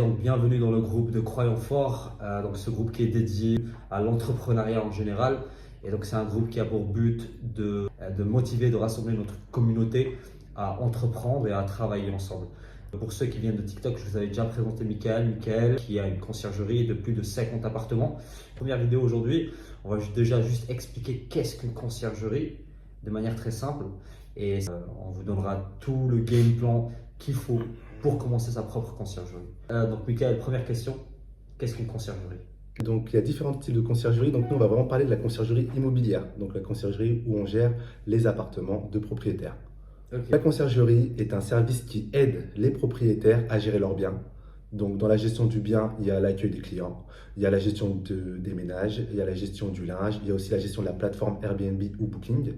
Donc, bienvenue dans le groupe de Croyants Forts, donc ce groupe qui est dédié à l'entrepreneuriat en général. Et donc c'est un groupe qui a pour but de motiver, de rassembler notre communauté à entreprendre et à travailler ensemble. Pour ceux qui viennent de TikTok, je vous avais déjà présenté Michael qui a une conciergerie de plus de 50 appartements. Première vidéo aujourd'hui, on va déjà juste expliquer qu'est-ce qu'une conciergerie de manière très simple. Et on vous donnera tout le game plan qu'il faut pour commencer sa propre conciergerie. Donc Michael, première question, qu'est-ce qu'une conciergerie? Donc il y a différents types de conciergerie. Donc nous on va vraiment parler de la conciergerie immobilière. Donc la conciergerie où on gère les appartements de propriétaires. Okay. La conciergerie est un service qui aide les propriétaires à gérer leurs biens. Donc dans la gestion du bien, il y a l'accueil des clients, il y a la gestion des ménages, il y a la gestion du linge, il y a aussi la gestion de la plateforme Airbnb ou Booking.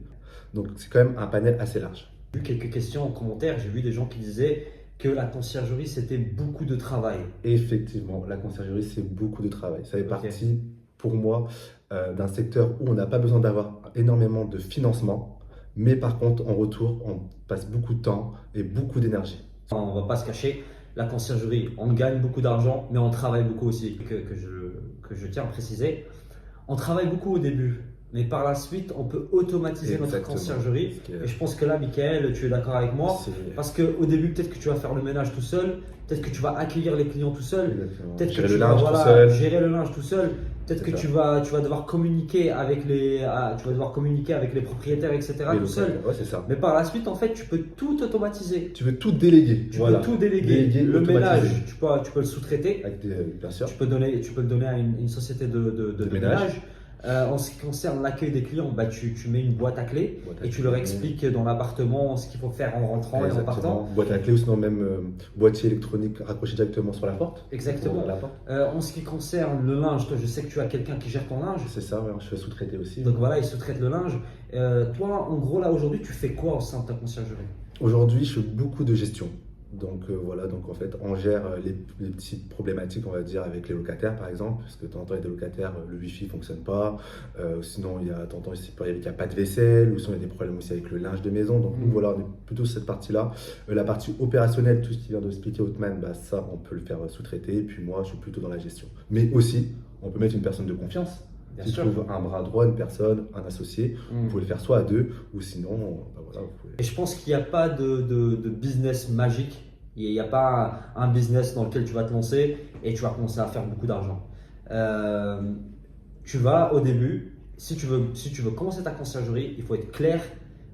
Donc c'est quand même un panel assez large. J'ai vu quelques questions en commentaire, j'ai vu des gens qui disaient que la conciergerie c'était beaucoup de travail. Effectivement, la conciergerie c'est beaucoup de travail. Ça fait partie pour moi d'un secteur où on n'a pas besoin d'avoir énormément de financement, mais par contre en retour on passe beaucoup de temps et beaucoup d'énergie. On ne va pas se cacher, la conciergerie on gagne beaucoup d'argent mais on travaille beaucoup aussi, que je tiens à préciser. On travaille beaucoup au début. Mais par la suite, on peut automatiser notre conciergerie. Et je pense que là, Michael, tu es d'accord avec moi. Parce qu'au début, peut-être que tu vas faire le ménage tout seul. Peut-être que tu vas accueillir les clients tout seul. Peut-être que tu vas gérer le linge tout seul. Peut-être que tu vas devoir communiquer avec les propriétaires, etc. tout seul. Ouais, c'est ça. Mais par la suite, en fait, tu peux tout automatiser. Tu veux tout déléguer. Tu peux tout déléguer. Le ménage, tu peux le sous-traiter. Bien sûr. Tu peux le donner à une société de ménage. En ce qui concerne l'accueil des clients, tu mets une boîte à clés et tu leur expliques dans l'appartement ce qu'il faut faire en rentrant et en partant. Boîte à clés ou sinon même boîtier électronique raccroché directement sur la porte. Exactement. En ce qui concerne le linge, toi, je sais que tu as quelqu'un qui gère ton linge. C'est ça, ouais, je fais sous-traiter aussi. Donc voilà, il sous-traite le linge. Toi, en gros, là aujourd'hui, tu fais quoi au sein de ta conciergerie? Aujourd'hui, je fais beaucoup de gestion. Donc voilà, donc en fait, on gère les petites problématiques, on va dire, avec les locataires par exemple, parce que de temps en temps, il y a des locataires, le wifi ne fonctionne pas, sinon il y a de temps en temps, il n'y a pas de vaisselle, ou sinon il y a des problèmes aussi avec le linge de maison. Donc nous, voilà, on est plutôt sur cette partie-là. La partie opérationnelle, tout ce qui vient de expliquer Othman, ça, on peut le faire sous-traiter. Et puis moi, je suis plutôt dans la gestion. Mais aussi, on peut mettre une personne de confiance. Si tu trouves un bras droit, une personne, un associé, vous pouvez le faire soit à deux, ou sinon, voilà, vous pouvez... Et je pense qu'il n'y a pas de business magique. Il n'y a pas un business dans lequel tu vas te lancer et tu vas commencer à faire beaucoup d'argent. Tu vas au début, si tu veux commencer ta conciergerie, il faut être clair.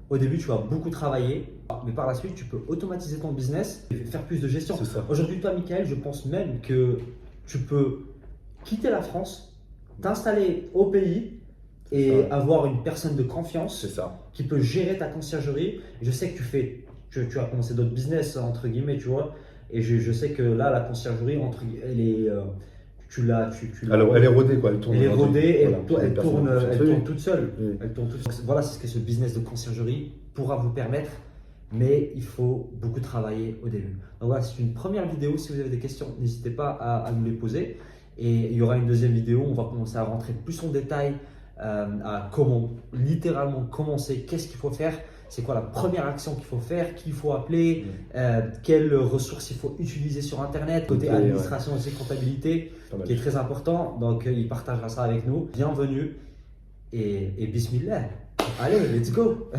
Au début, tu vas beaucoup travailler, mais par la suite, tu peux automatiser ton business et faire plus de gestion. Aujourd'hui, toi, Michael, je pense même que tu peux quitter la France, t'installer au pays et avoir une personne de confiance qui peut gérer ta conciergerie. Je sais que tu as commencé d'autres business, entre guillemets, tu vois. Et je sais que là, la conciergerie, elle est rodée, quoi. Elle est rodée, elle tourne toute seule. Voilà, c'est ce que ce business de conciergerie pourra vous permettre. Mais il faut beaucoup travailler au début. Donc voilà, c'est une première vidéo. Si vous avez des questions, n'hésitez pas à nous les poser. Et il y aura une deuxième vidéo, on va commencer à rentrer plus en détail à comment littéralement commencer, qu'est-ce qu'il faut faire, c'est quoi la première action qu'il faut faire, qui il faut appeler, quelles ressources il faut utiliser sur Internet, côté administration et comptabilité, qui est très important. Donc il partagera ça avec nous. Bienvenue et bismillah. Allez, let's go.